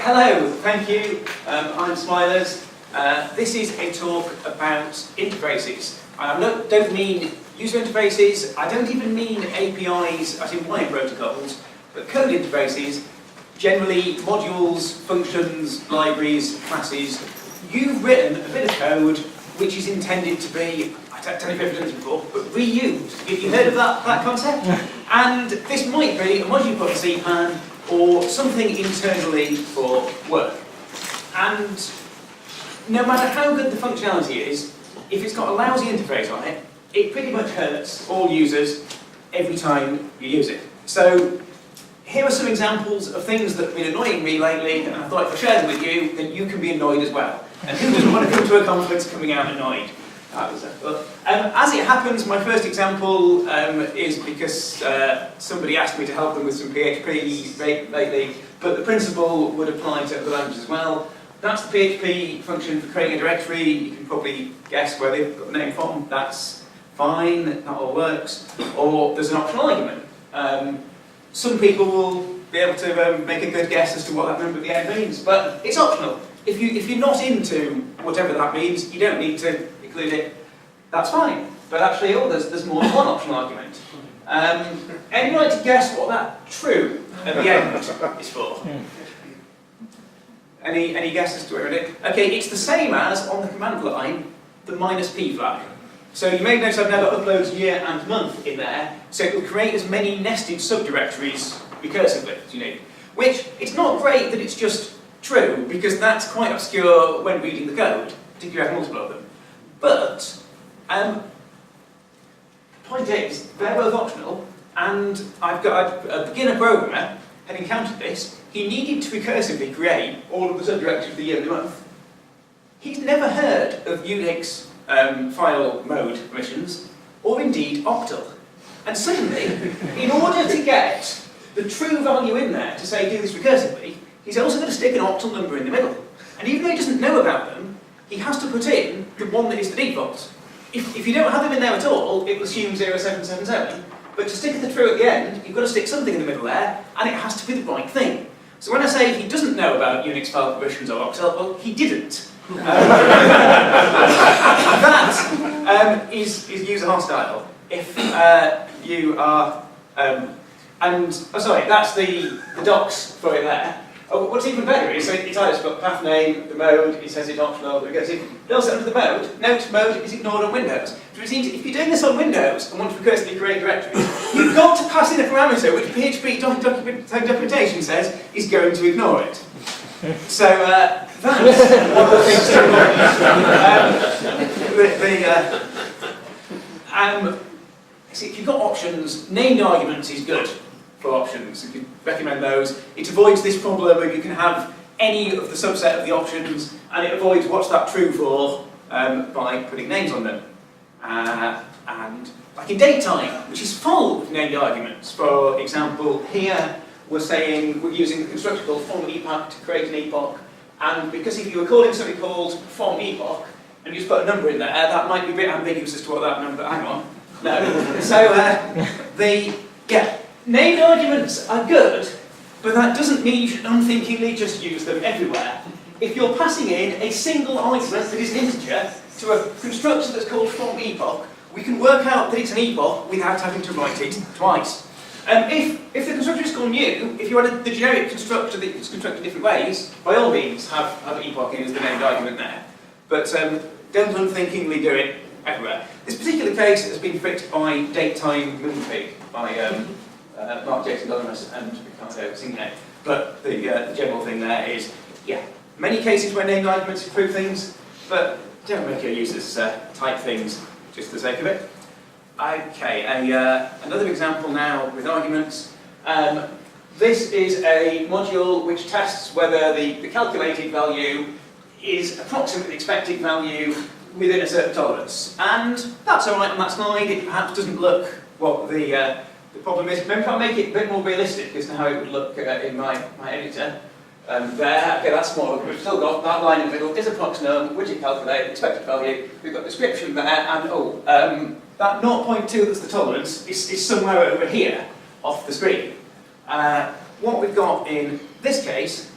Hello, thank you. I'm Smylers. This is a talk about interfaces. I don't mean user interfaces, I don't even mean APIs as in wire protocols, but code interfaces, generally modules, functions, libraries, classes. You've written a bit of code which is intended to be, I don't know if you've ever done this before, but reused. Have you heard of that concept? And this might be a module you put on CPAN, or something internally for work. And no matter how good the functionality is, if it's got a lousy interface on it, it pretty much hurts all users every time you use it. So here are some examples of things that have been annoying me lately, and I thought if I share them with you, then you can be annoyed as well. And who doesn't want to come to a conference coming out annoyed? As it happens, my first example is because somebody asked me to help them with some PHP lately, but the principle would apply to other languages as well. That's the PHP function for creating a directory. You can probably guess where they've got the name from. That's fine, that all works. Or there's an optional argument. Some people will be able to make a good guess as to what that number at the end means, but it's optional. If you're not into whatever that means, you don't need to include it, that's fine. But actually, there's more than one optional argument. Anyone like to guess what that true at the end is for? Any guesses to where it is? Okay, it's the same as, on the command line, the -p flag. So you may notice I've now got uploads year and month in there, so it will create as many nested subdirectories recursively as you need. Which, it's not great that it's just true, because that's quite obscure when reading the code, particularly if you have multiple of them. But, point is, they're both optional, and I've got a beginner programmer had encountered this. He needed to recursively create all of the subdirectories of the year and the month. He's never heard of Unix file mode permissions, or indeed octal. And suddenly, in order to get the true value in there to say do this recursively, he's also going to stick an octal number in the middle. And even though he doesn't know about them, he has to put in the one that is the default. If you don't have them in there at all, it will assume 0777. But to stick the true at the end, you've got to stick something in the middle there, and it has to be the right thing. So when I say he doesn't know about Unix file permissions or octal, well, he didn't. That is user hostile. If you are, sorry, that's the docs for it there. Oh, what's even better is it's either got path name, the mode, it says it's optional, but it goes in. But also under the mode, note mode is ignored on Windows. Which means if you're doing this on Windows and want to recursively create directories, you've got to pass in a parameter which PHP documentation says is going to ignore it. So that's one of the things to see, if you've got options, named arguments is good for options. You can recommend those. It avoids this problem where you can have any of the subset of the options, and it avoids what's that true for by putting names on them. And like in datetime, which is full of named arguments. For example, here we're saying we're using the constructor called from epoch to create an epoch, and because if you were calling something called from epoch and you just put a number in there, that might be a bit ambiguous as to what that number. Hang on, no. So named arguments are good, but that doesn't mean you should unthinkingly just use them everywhere. If you're passing in a single argument that is an integer to a constructor that's called from epoch, we can work out that it's an epoch without having to write it twice. If the constructor is called new, if you had the generic constructor that is constructed different ways, by all means have epoch in as the named argument there. But don't unthinkingly do it everywhere. This particular case has been fixed by datetime moonpig by Mark Jason Donomus and Ricardo Signe. But the general thing there is, many cases where named arguments improve things, but don't make your users type things just for the sake of it. Okay, another example now with arguments. This is a module which tests whether the calculated value is approximately the expected value within a certain tolerance. And that's alright on that slide. It perhaps doesn't look what the problem is. Maybe if I make it a bit more realistic as to how it would look in my editor. There, okay, that's smaller. We've still got that line in the middle, is approximum, widget calculate, expected value. We've got description there, and that 0.2 that's the tolerance is somewhere over here off the screen. What we've got in this case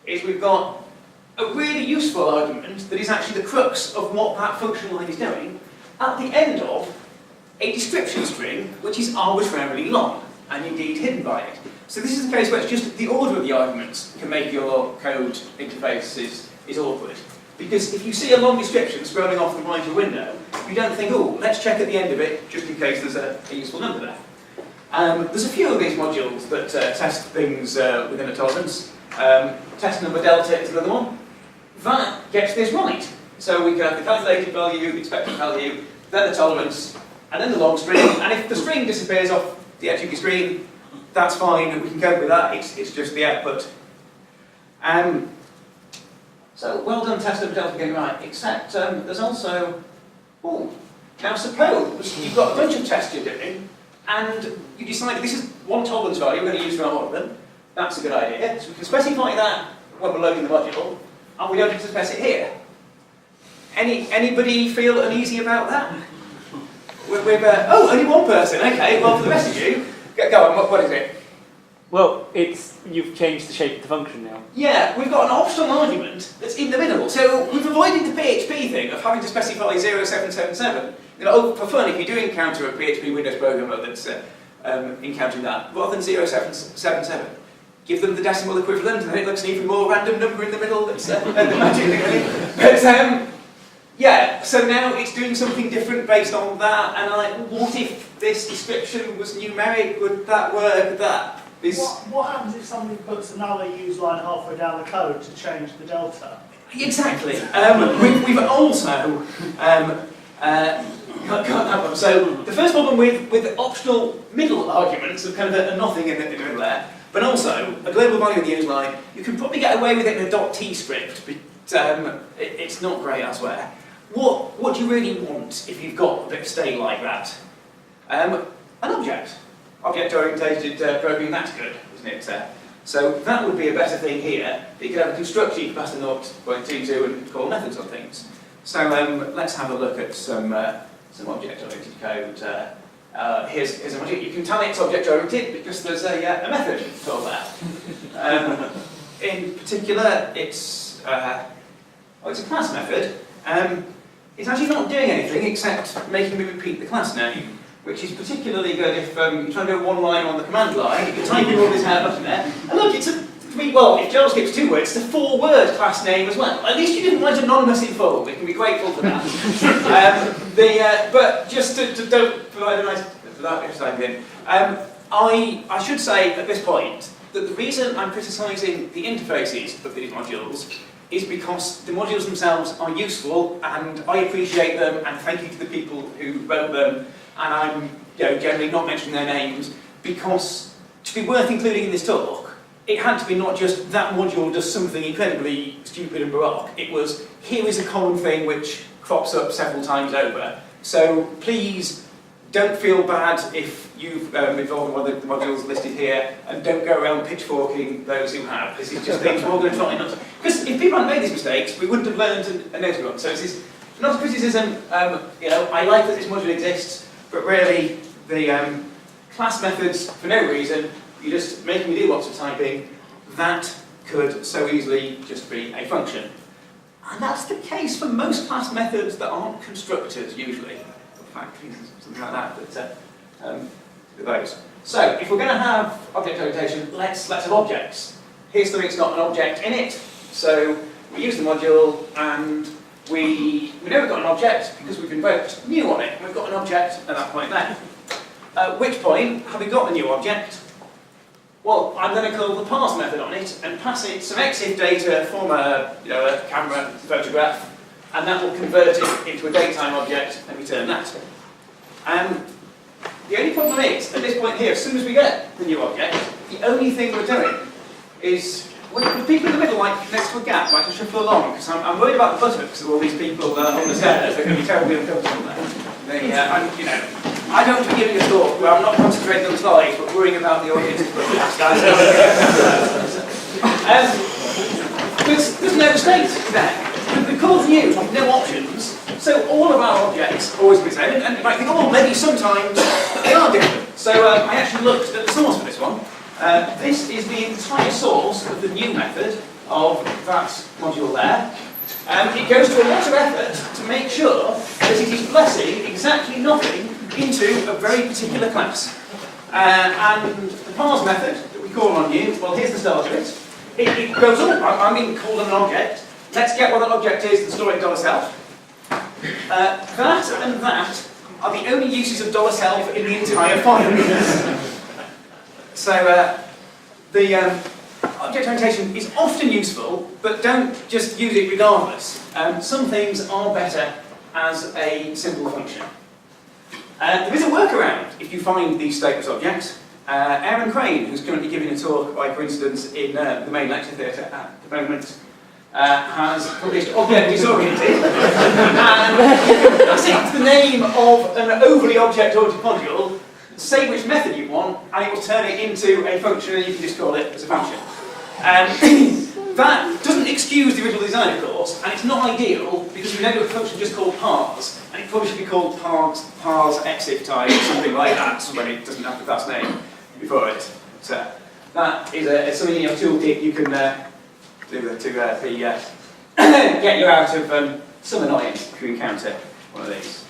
is we've got a really useful argument that is actually the crux of what that function line is doing at the end of a description string which is arbitrarily long and indeed hidden by it. So this is the case where it's just the order of the arguments can make your code interface is awkward. Because if you see a long description scrolling off the right of the window, you don't think, oh, let's check at the end of it just in case there's a useful number there. There's a few of these modules that test things within a tolerance. Test number delta is another one. That gets this right. So we can have the calculated value, the expected value, then the tolerance, and then the long string. And if the string disappears off the edge of your screen, that's fine, we can cope with that, it's just the output. So, well done, test number delta getting right, except there's also, now suppose you've got a bunch of tests you're doing, and you decide this is one tolerance value we're going to use for our model. That's a good idea. So we can specify that when we're loading the module, and we don't have to specify it here. Anybody feel uneasy about that? Only one person. Okay. Well, for the rest of you, go on. What is it? Well, you've changed the shape of the function now. Yeah, we've got an optional argument that's in the middle. So we've avoided the PHP thing of having to specify 0777. For fun, if you do encounter a PHP Windows programmer that's encountering that, rather than 0777, give them the decimal equivalent, and then it looks an even more random number in the middle that's the magic thing. But yeah, so now it's doing something different based on that, and what if this description was numeric? Would that work? What happens if somebody puts another use line halfway down the code to change the delta? Exactly. We've also so the first problem with optional middle arguments of kind of a nothing in the middle there, but also a global value in the use line, you can probably get away with it in a .t script, but it's not great elsewhere. What do you really want if you've got a bit of state like that? An object. Object-oriented programming, that's good, isn't it? So that would be a better thing here. You could have a constructor you could pass a 0.22 and call methods on things. So let's have a look at some object-oriented code. Here's a object. You can tell it's object-oriented because there's a method for that. In particular, it's a class method. It's actually not doing anything except making me repeat the class name, which is particularly good if you're trying to go one line on the command line. You can type in all this button there, and look, it's if JavaScript's 2 words, it's a 4-word class name as well. At least you didn't write anonymous in full. We can be grateful for that. But just to don't provide a nice for that time in, I should say at this point that the reason I'm criticising the interfaces of these modules is because the modules themselves are useful, and I appreciate them, and thank you to the people who wrote them. And I'm generally not mentioning their names, because to be worth including in this talk, it had to be not just that module does something incredibly stupid and baroque. It was, here is a common thing which crops up several times over. So please don't feel bad if you've involved in one of the modules listed here, and don't go around pitchforking those who have. This is just things we're all going to try not to. Because if people hadn't made these mistakes, we wouldn't have learned and noted one. So this is not a criticism. I like that this module exists. But really, the class methods, for no reason, you're just making me do lots of typing, that could so easily just be a function. And that's the case for most class methods that aren't constructors, usually. Or factories, something like that, but those. So, if we're going to have object orientation, let's have objects. Here's something that's got an object in it. So, we use the module, and we know we've got an object because we've invoked new on it. We've got an object at that point then. At which point have we got the new object? Well, I'm going to call the parse method on it and pass it some EXIF data from a camera photograph, and that will convert it into a datetime object and return that. The only problem is, at this point here, as soon as we get the new object, the only thing we're doing is, with people in the middle, like next to a gap, like to shuffle along, because I'm worried about the buttocks of all these people on the stairs. They're going to be terribly uncomfortable there. I don't be giving a thought where I'm not concentrating on the slides, but worrying about the audience. There's no state there. We call new, no options. So all of our objects always be the same, and you might think, oh, maybe sometimes they are different. So I actually looked at the source for this one. This is the entire source of the new method, of that module there. It goes to a lot of effort to make sure that it is blessing exactly nothing into a very particular class. And the parse method that we call on you, well, here's the start of it. It goes up, I'm being called an object. Let's get what that object is and store it in $self. That and that are the only uses of $self in the entire file. So the object orientation is often useful, but don't just use it regardless. Some things are better as a simple function. There is a workaround if you find these stateless objects. Aaron Crane, who's currently giving a talk by coincidence in the main lecture theatre at the moment, has published Object Disoriented, and that's it, the name of an overly object-oriented module, say which method you want, and it will turn it into a function, and you can just call it as a function. That doesn't excuse the original design, of course, and it's not ideal because we know a function just called parse, and it probably should be called parse exif type, something like that, when it doesn't have the class name before it. So that is something in your toolkit you can do to get you out of some annoyance if you encounter one of these.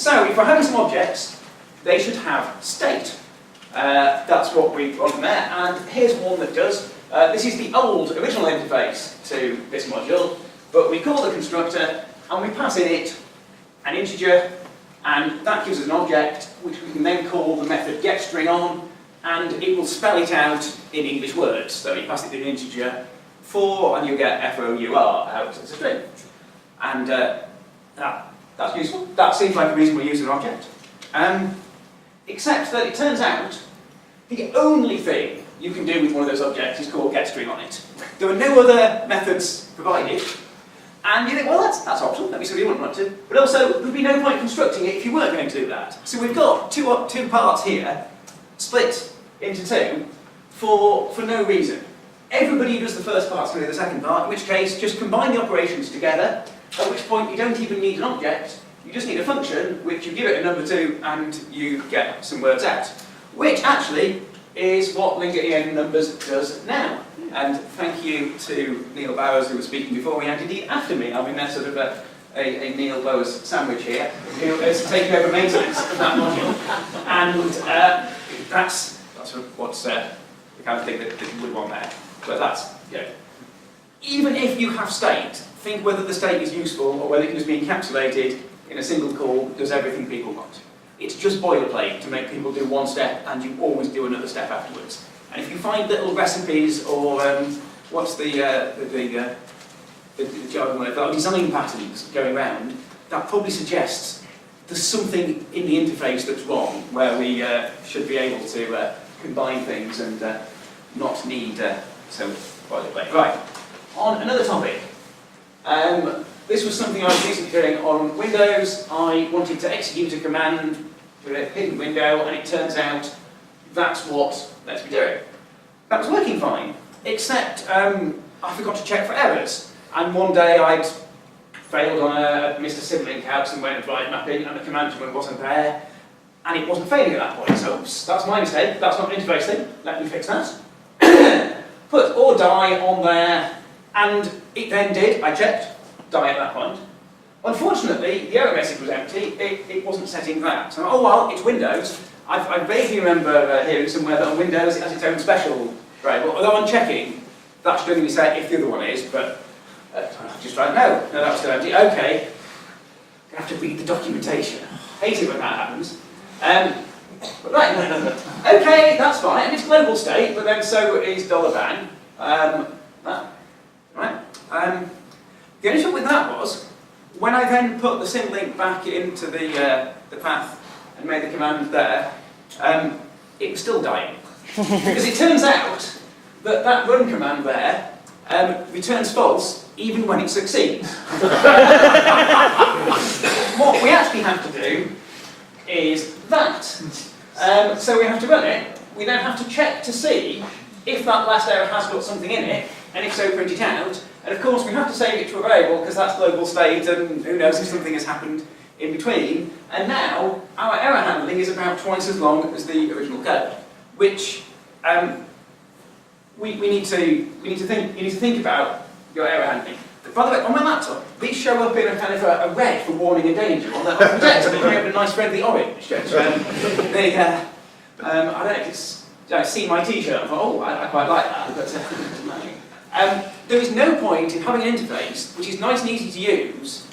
So if we're having some objects, they should have state. That's what we've got there, and here's one that does. This is the old original interface to this module, but we call the constructor and we pass in it an integer, and that gives us an object which we can then call the method getStringOn, and it will spell it out in English words. So you pass it in an integer 4 and you get FOUR out as a string. And that's useful. That seems like a reasonable use of an object. Except that it turns out the only thing you can do with one of those objects is call getStringOn. There are no other methods provided. And you think, well, that's optional, let me see what you want to. But also, there'd be no point constructing it if you weren't going to do that. So we've got two parts here, split into two, for no reason. Everybody who does the first part is going to do the second part, in which case, just combine the operations together, at which point you don't even need an object, you just need a function, which you give it a number to, and you get some words out. Which, actually, is what Linger-EN numbers does now. And thank you to Neil Bowers, who was speaking before me, and indeed after me. I mean, that's sort of a Neil Bowers sandwich here, who is taking over maintenance of that module. And that's what's the kind of thing that you would want there. But that's, even if you have state, think whether the state is useful or whether it can just be encapsulated in a single call that does everything people want. It's just boilerplate to make people do one step and you always do another step afterwards. And if you find little recipes or what's the jargon word, design patterns going around, that probably suggests there's something in the interface that's wrong, where we should be able to combine things and not need so boilerplate. Right, on another topic. This was something I was recently doing on Windows. I wanted to execute a command with a hidden window, and it turns out that's what let's be doing. That was working fine, except I forgot to check for errors. And one day I'd failed on a Mr. Symlink out and went and tried mapping, and the command wasn't there, and it wasn't failing at that point. So, oops, that's my mistake. That's not an interface thing. Let me fix that. Put or die on there, and it then did. I checked. Die at that point. Unfortunately, the error message was empty. It wasn't setting that. So, oh well, it's Windows. I vaguely remember hearing somewhere that on Windows it has its own special variable. Although on checking, that should only be set if the other one is, but just tried, no, that was still empty. Okay, you have to read the documentation. Hate it when that happens. But right, okay, that's fine, and it's global state, but then so is $bang. Right. The only trouble with that was, when I then put the symlink back into the path and made the command there, it was still dying. Because it turns out that that run command there returns false even when it succeeds. What we actually have to do is that. So we have to run it, we then have to check to see if that last error has got something in it, and if so, print it out. And of course, we have to save it to a variable because that's global state, and who knows if something has happened in between. And now, our error handling is about twice as long as the original code, which we need to think about your error handling. By the way, on my laptop, these show up in a kind of a red for warning and danger. On the text, they have a nice friendly orange. I don't know if it's see my T-shirt. I thought, oh, I quite like that. But there is no point in having an interface which is nice and easy to use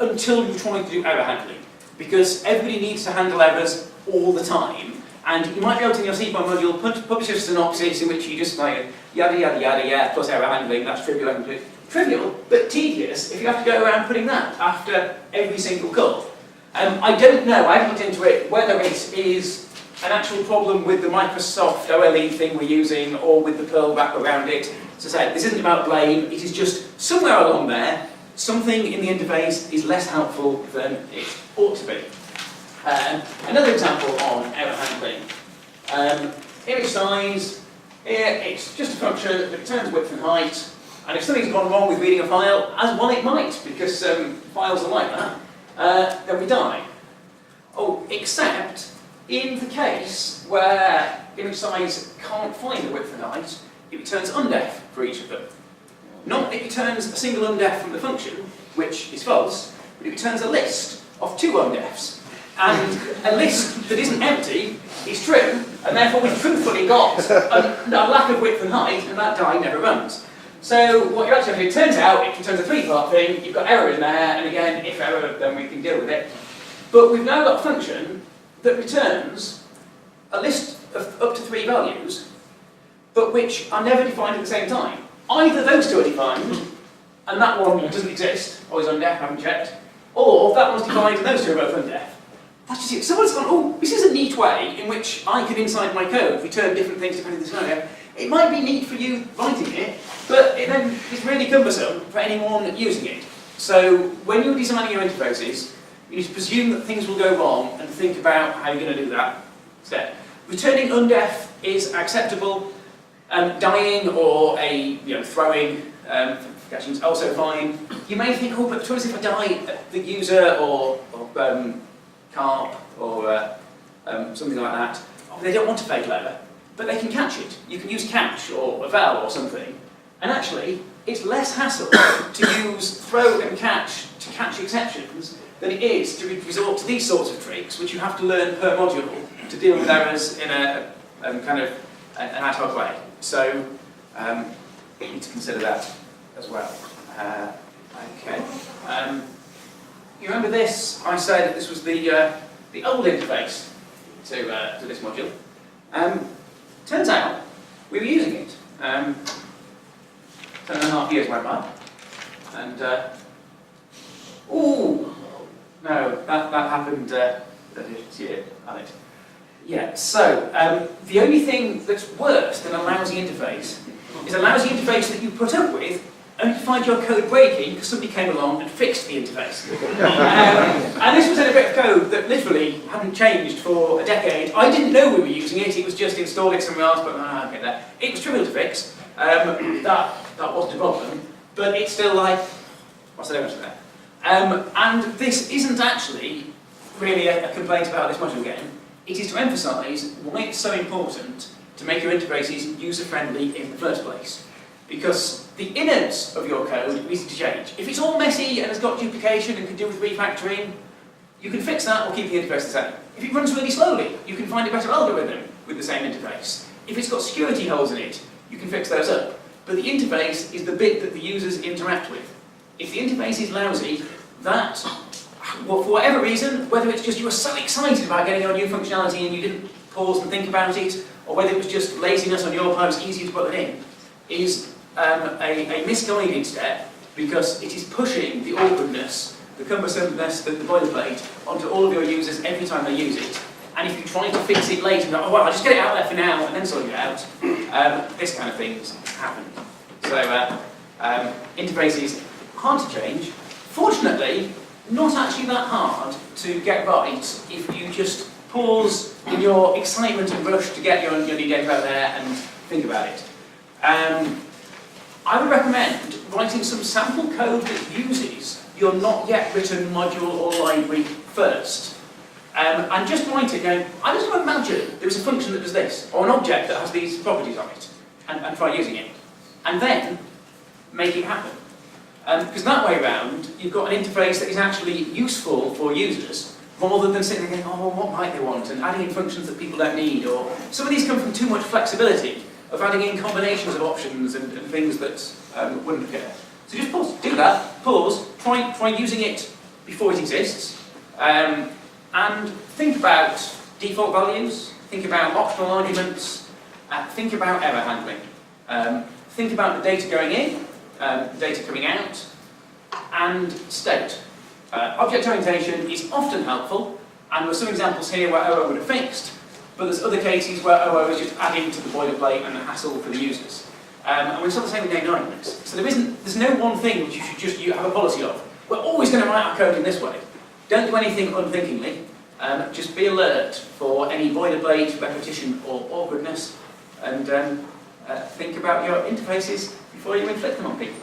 until you're trying to do error handling, because everybody needs to handle errors all the time. And you might be able to, in your CPON module, publish a synopsis in which you just like, yada, yada, yada, yeah, plus error handling, that's trivial, but tedious if you have to go around putting that after every single call. I don't know, I haven't looked into it, whether it is an actual problem with the Microsoft OLE thing we're using or with the Perl wrap around it. As I said, this isn't about blame, it is just somewhere along there, something in the interface is less helpful than it ought to be. Another example on error handling. Image size, here it's just a function that returns width and height, and if something's gone wrong with reading a file, as well it might, because files are like that, then we die. Oh, except in the case where image size can't find the width and height, it returns undef for each of them. Not it returns a single undef from the function, which is false, but it returns a list of 2 undefs. And a list that isn't empty is true, and therefore we've truthfully got a lack of width and height, and that die never runs. So what you actually have, it turns out, it returns a 3-part thing, you've got error in there, and again, if error, then we can deal with it. But we've now got a function that returns a list of up to 3 values, but which are never defined at the same time. Either those 2 are defined, and that one doesn't exist, or is undef, haven't checked, or that one's defined and those 2 are both undef. That's just it. Someone's gone, oh, this is a neat way in which I can, inside my code, return different things depending on the scenario. It might be neat for you writing it, but it then it's really cumbersome for anyone using it. So when you're designing your interfaces, you need to presume that things will go wrong and think about how you're going to do that instead. Returning undef is acceptable. Dying or throwing catching is also fine. You may think, oh, but what if I die the user or carp or something like that? Oh, they don't want to fatal error, but they can catch it. You can use catch or eval or something, and actually it's less hassle to use throw and catch to catch exceptions than it is to resort to these sorts of tricks, which you have to learn per module to deal with errors in a kind of an ad hoc way. So you need to consider that as well. Okay. You remember this? I said that this was the old interface to this module. Turns out we were using it. 10.5 years went by, and ooh, no, that happened this year, I think. Yeah. So the only thing that's worse than a lousy interface is a lousy interface that you put up with only to find your code breaking because somebody came along and fixed the interface. And this was in a bit of code that literally hadn't changed for a decade. I didn't know we were using it, it was just install it somewhere else, but okay, there. It was trivial to fix, that wasn't a problem, but it's still like, what's the difference there? And this isn't actually really a complaint about this module game. It is to emphasise why it's so important to make your interfaces user-friendly in the first place. Because the innards of your code are easy to change. If it's all messy and has got duplication and can do with refactoring, you can fix that or keep the interface the same. If it runs really slowly, you can find a better algorithm with the same interface. If it's got security holes in it, you can fix those up. But the interface is the bit that the users interact with. If the interface is lousy, that, well, for whatever reason, whether it's just you were so excited about getting your new functionality and you didn't pause and think about it, or whether it was just laziness on your part, it's easier to put it in, is a misguided step, because it is pushing the awkwardness, the cumbersomeness, the boilerplate onto all of your users every time they use it. And if you try to fix it later, go, oh well, I'll just get it out there for now and then sort it out, this kind of things happen. So interfaces hard to change. Fortunately, not actually that hard to get right if you just pause in your excitement and rush to get your new data out there and think about it. I would recommend writing some sample code that uses your not yet written module or library first. And just write it going, I just want to imagine there is a function that does this, or an object that has these properties on it. and try using it. And then make it happen. Because that way around, you've got an interface that is actually useful for users, rather than sitting there going, oh, what might they want, and adding in functions that people don't need, or some of these come from too much flexibility of adding in combinations of options and things that wouldn't occur. So just pause, do that, pause, try using it before it exists, and think about default values, think about optional arguments, think about error handling, think about the data going in, data coming out, and state. Object orientation is often helpful, and there's some examples here where OO would have fixed, but there's other cases where OO is just adding to the boilerplate and the hassle for the users. And we're still the same with name arguments. So there's no one thing which you should just have a policy of. We're always going to write our code in this way. Don't do anything unthinkingly. Just be alert for any boilerplate, repetition, or awkwardness, and think about your interfaces before you inflict them on people.